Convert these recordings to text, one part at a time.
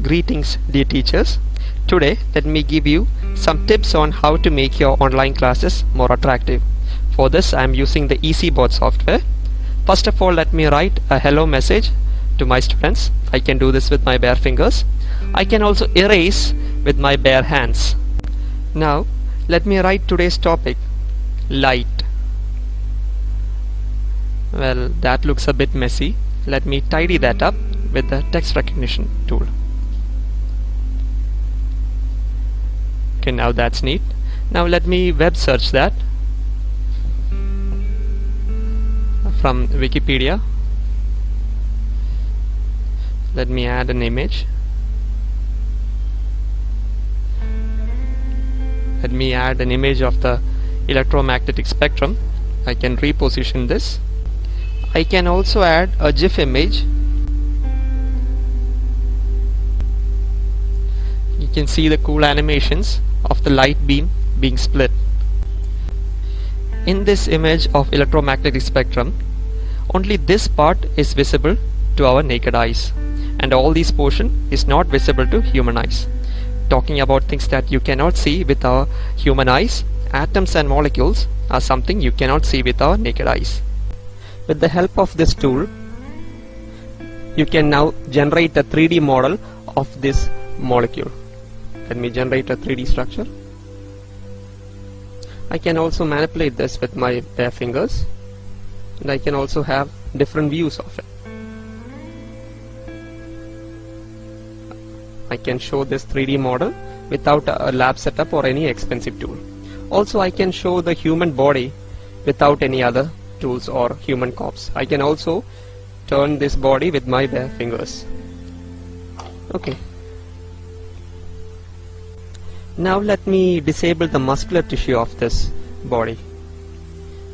Greetings dear teachers. Today let me give you some tips on how to make your online classes more attractive. For this I am using the Easiboard software. First of all, let me write a hello message to my students. I can do this with my bare fingers. I can also erase with my bare hands. Now let me write today's topic, light. Well, that looks a bit messy. Let me tidy that up with the text recognition tool. Okay, now that's neat. Now let me web search that from Wikipedia. Let me add an image. Let me add an image of the electromagnetic spectrum. I can reposition this. I can also add a GIF image. You can see the cool animations of the light beam being split. In this image of electromagnetic spectrum, only this part is visible to our naked eyes, and all this portion is not visible to human eyes. Talking about things that you cannot see with our human eyes, atoms and molecules are something you cannot see with our naked eyes. With the help of this tool, you can now generate a 3D model of this molecule. Let me generate a 3D structure. I can also manipulate this with my bare fingers, and I can also have different views of it. I can show this 3D model without a lab setup or any expensive tool. Also, I can show the human body without any other tools or human corpse. I can also turn this body with my bare fingers. Okay. Now let me disable the muscular tissue of this body.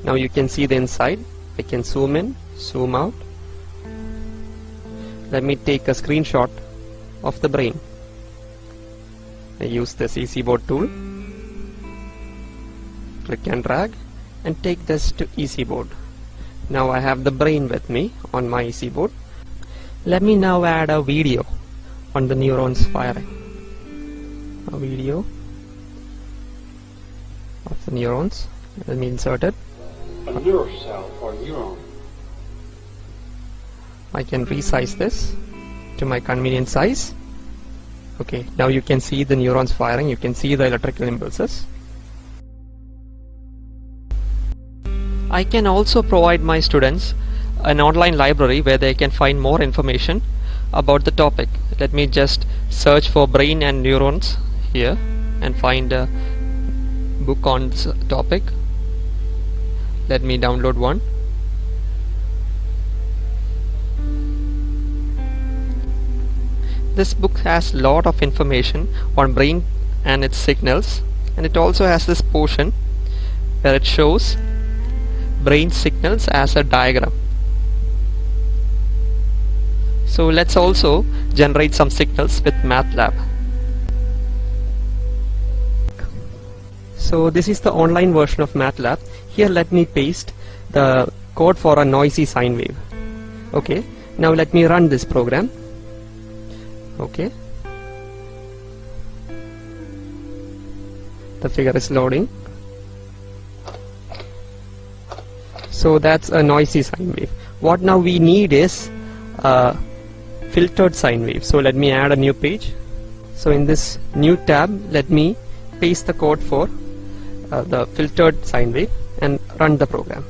Now you can see the inside. I can zoom in, zoom out. Let me take a screenshot of the brain. I use this Easiboard tool. Click and drag and take this to Easiboard. Now I have the brain with me on my Easiboard. Let me now add a video on the neurons firing. A video of the neurons. Let me insert it. A neurocell or neuron. I can resize this to my convenient size. Okay, now you can see the neurons firing. You can see the electrical impulses. I can also provide my students an online library where they can find more information about the topic. Let me just search for brain and neurons here and find a book on this topic. Let me download one. This book has a lot of information on brain and its signals, and it also has this portion where it shows brain signals as a diagram. So let's also generate some signals with MATLAB. So this is the online version of MATLAB. Here let me paste the code for a noisy sine wave. Okay, now let me run this program. Okay, the figure is loading. So that's a noisy sine wave. What now we need is a filtered sine wave. So let me add a new page. So in this new tab, let me paste the code for the filtered sine wave and run the program.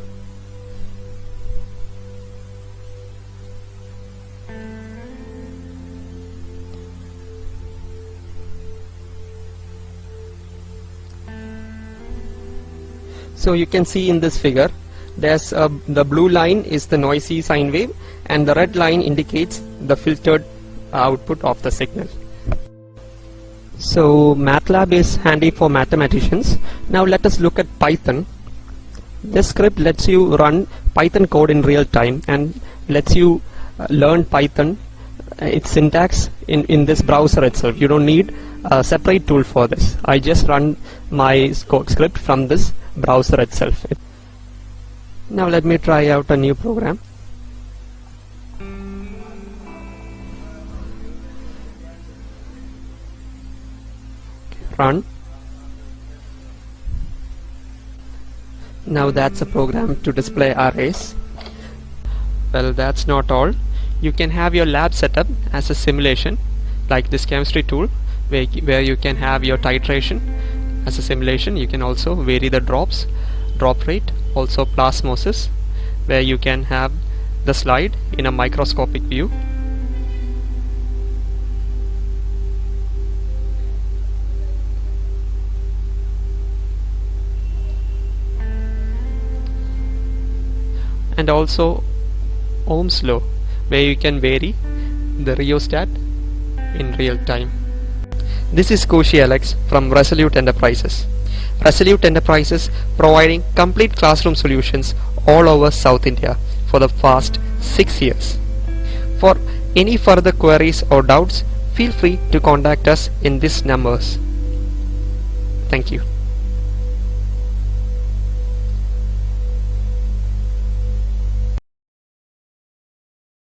So you can see in this figure, there's the blue line is the noisy sine wave, and the red line indicates the filtered output of the signal. So MATLAB is handy for mathematicians. Now let us look at Python. This script lets you run Python code in real time and lets you learn Python, its syntax in this browser itself. You don't need a separate tool for this. I just run my script from this browser itself. Now let me try out a new program. Run. Now that's a program to display arrays. Well, that's not all. You can have your lab setup as a simulation, like this chemistry tool, where you can have your titration as a simulation. You can also vary the drop rate, also plasmosis, where you can have the slide in a microscopic view. And also Ohm's law, where you can vary the rheostat in real time. This is Koshi Alex from Resolute Enterprises. Resolute Enterprises providing complete classroom solutions all over South India for the past 6 years. For any further queries or doubts, feel free to contact us in these numbers. Thank you.